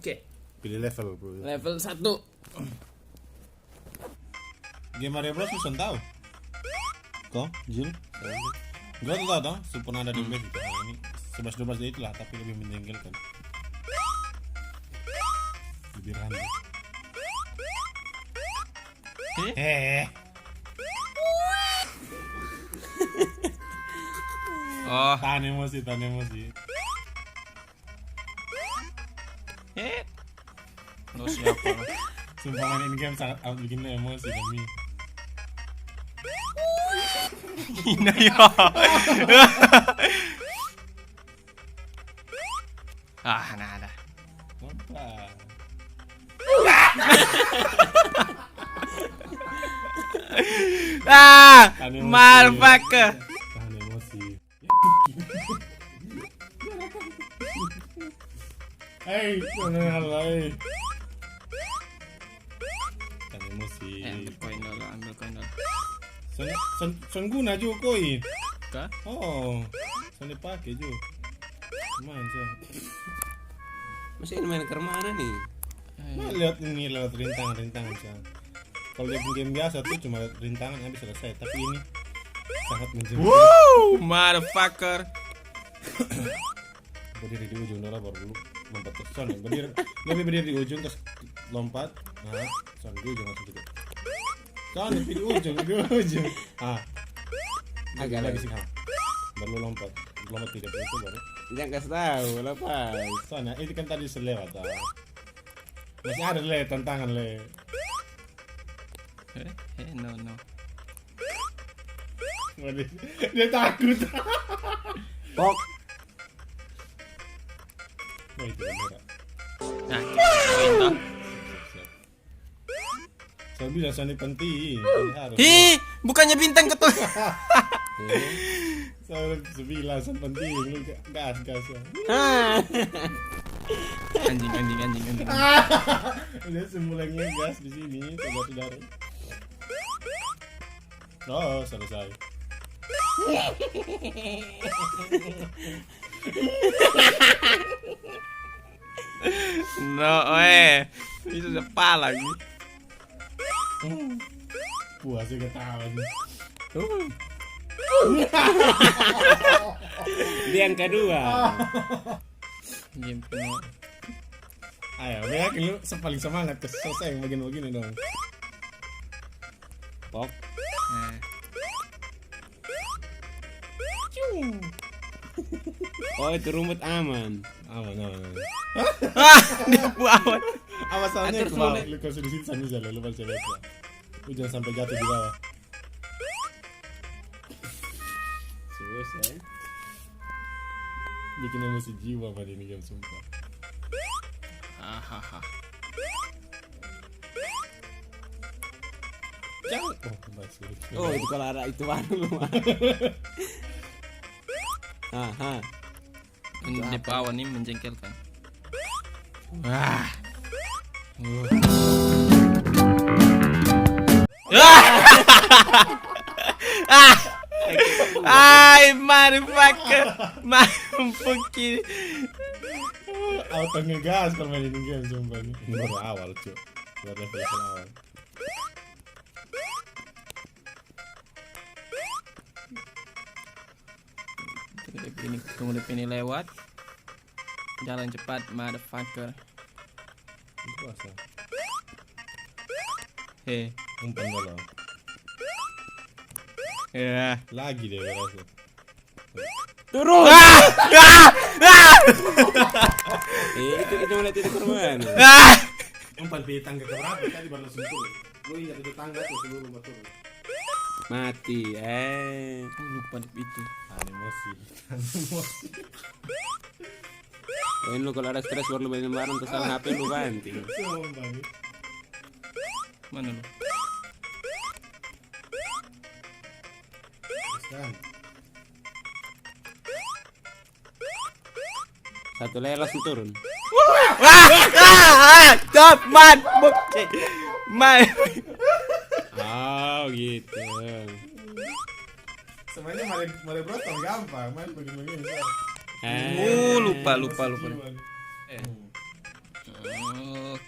Oke. Pilih level, bro. Level 1. Game Mario Bros susah tahu. Kok, Jul? Gua tuh tahu, super ada di base itu. Nah, ini 11-12 dia itulah, tapi lebih menjengkelkan. Lebih random. Oh, Tahan emosi. lo siapa lo? Sumpah main in game sangat amat bikin lo emosi demi. Ini ya. Nah ada. Motherfucker. Tahan emosi. Hei, jangan lagi. Tahan emosi. Ambil koin dulu. Son guna juga koin. Kah? Oh, son dipakai juga. Main sih. Masih ini main ke mana nih? Nah, lihat ini lewat rintangan sih. Kalau dia game biasa tuh cuma rintangan habis selesai, tapi ini sangat menjengkelkan. Wow, motherfucker. Berdiri di ujung dulu baru dulu lompat ke son. Berdiri di ujung terus lompat. Nah, son di ujung langsung gitu. Son di ujung. Agak lagi sih. Baru lompat tidak itu baru. Jangan kasih tahu lepas. Soalnya itu kan tadi selewat. Masih ada tantangan le. No. Dia takut. Pok. Nah, itu kamera. Nah, kita Siap. Saya bilang soalnya penting. Harus. Hi, bukannya bintang ketua. Saya bilang soalnya penting. Lu gas. Anjing. Dia semula ngegas di sini, saudara-saudara. Oh, selesai. No, itu udah lagi. Puas sih ketawa nih. Dia yang kedua. Game penuh. Ayo, yakin lu paling semangat ke selesai yang bagian begini dong. Pok. Nah. Oh, itu rumput aman. Aman. Dia buat. Awas soalnya Atur kalau soalnya. lu kasih di sini bisa lu baca baca. Lu jangan sampai jatuh di bawah. Susah. Bikin emosi jiwa pada ini game sumpah. Hahaha. Jangan. Masih. Oh, itu kalau ada itu baru lu. Ini di bawah nih menjengkelkan. Wah. Motherfucker. Mampukir. Auto ngegas kalau main ini game sumpah ini. Ini baru awal cuy. Baru level awal. Tunggu ini lewat. Jalan cepat, motherfucker. Itu asal. Umpan bola. Ya. Lagi deh berasa. Turun. Itu mulai titik korban. Umpan di tangga ke berapa tadi baru langsung turun. Lu ingat itu tangga tuh seluruh turun. Mati. Lupa itu. Emosi. Oh, lu kalau ada stres baru lu main lembaran terus salah HP lu banting. Sumpah nih. Mana lu? Sekarang. Satu layar langsung turun. Stop, man. Oh, gitu. Sebenarnya Mario Bros gampang, main begini-begini. Lupa.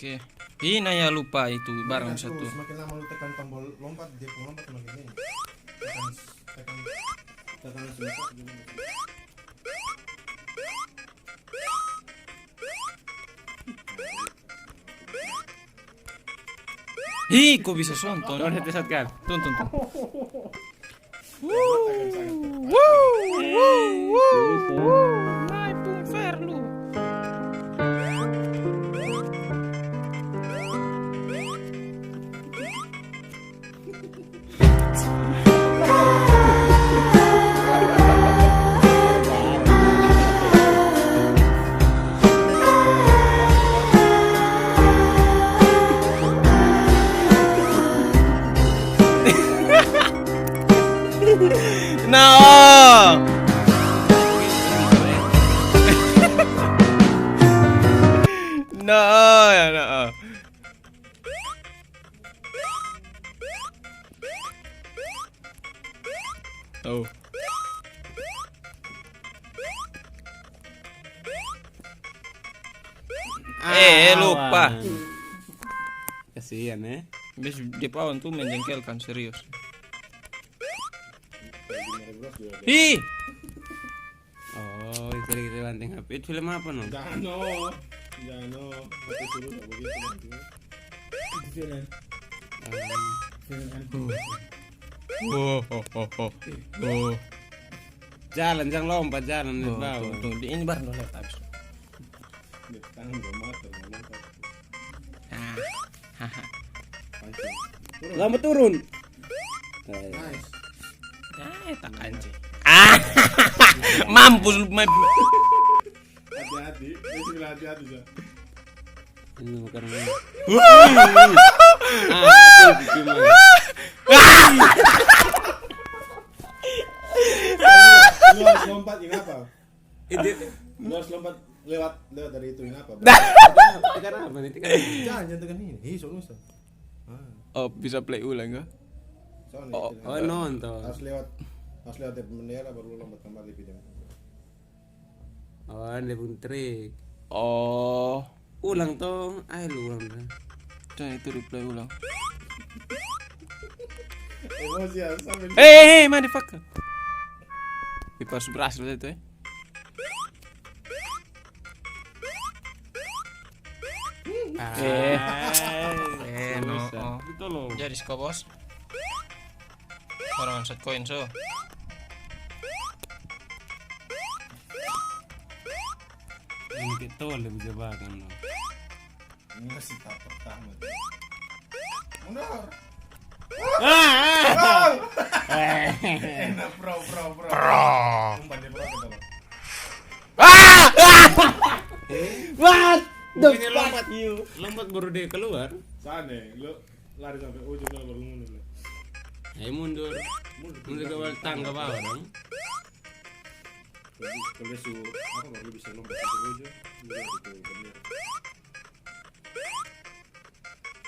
Oke. Ini ya lupa itu barang Kan tuh, satu. semakin lama lu tekan tombol lompat, dia pun lompat semakin ini. Tekan tekan tekan sebentar juga. Ih, kok bisa sonton? Kau headset kan? Tonton. Naik pun fair lu. No. No, ya no. Oh. Lupa. Kasihan ya. Bis di pohon tuh menjengkelkan serius. Ih, Oh, itu lagi kita banting HP. Itu film apa no? Jangan pakai suruh tak begitu nanti. Itu film. Film kan. oh. Jalan, jangan lompat jalan di Oh, bawah. tuh, ini baru lihat habis. Dia tangan gak motor. Pancing. Lompat turun. Nice. Tak anjing. Mampus lu Hati-hati, dia sih bilang hati-hati sih. Ini bukan ini. Lu harus lompat yang apa? Itu Lu harus lompat lewat dari itu yang apa? tekan apa nih? Tekan. Jangan tekan ini. Soalnya usah. Oh, bisa play ulang enggak? Soalnya Oh, Oh, nonton. harus lewat dari bendera baru lu lompat kembali video. Oh, dia pun trik. Oh, Ulang toh. Ayo lu ulang. jangan itu replay ulang. Emosi ya sampai. Hey, motherfucker. Pas berhasil itu ya. No. Oh. Itu loh. Jadi sih bos. Orang set koin so. Ini kita lebih jebakan loh. Masih tahap pertama. Mundur. Enak pro. Umpan dia pro kita loh. What? Bukannya lompat lompat baru dia keluar. Sana, lu lari sampai ujung baru lu mundur. Ayo mundur ke bawah tangga bawah dong. Kalau su apa baru lu bisa lompat sampai ujung. Mundur itu benar.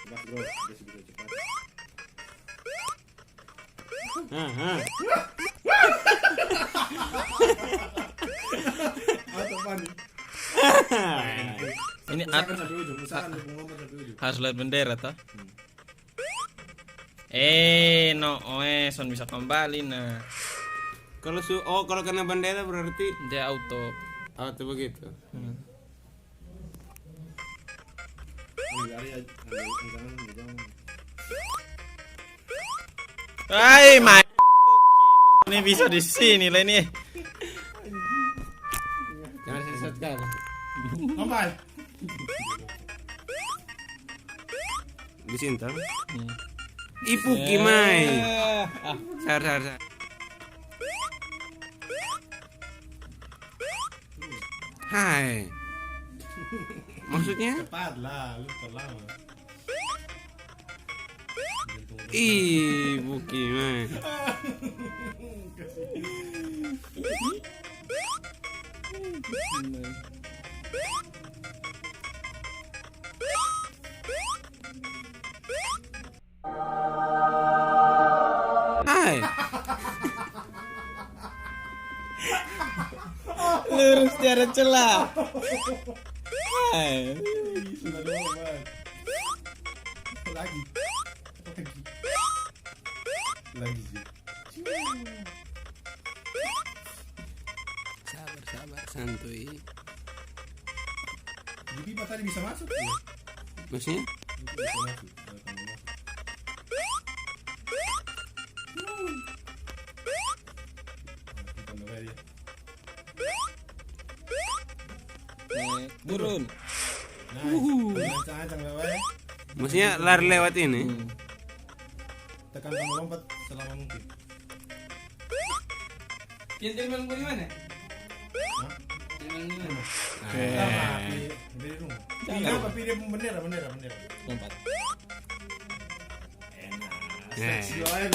Cepat bro, dia bisa cepat. Atau panik. Ini Usahakan sampai ujung, usahakan lu lompat sampai ujung. harus lihat bendera toh. No, son bisa kembali nah. Kalau kena bendera berarti Dia auto. begitu. Lari aja, jangan. Hai, my. Ini bisa di sini lah ini. Jangan sesat kan. Lompat. Di sini toh. Ipu kimai. Sar. Hai. Maksudnya? Cepat lah, lu terlama. Ibu kimai. Hai. Lurus tiada celah. Hai. Sudah lompat. Jadi Pak tadi bisa masuk ya? Maksudnya? Itu bisa masuk. Kalau kamu masuk. Kita mulai ya. Turun. Nice. Ancang-ancang lewat. Maksudnya lari lewat ini. Tekan tombol lompat selama mungkin. Kita terbang ke mana? Hah? Terbang di mana? Sama, pilih dulu. Pilih apa? Pilih bendera. Lompat. Enak. Eh. Seksi banget.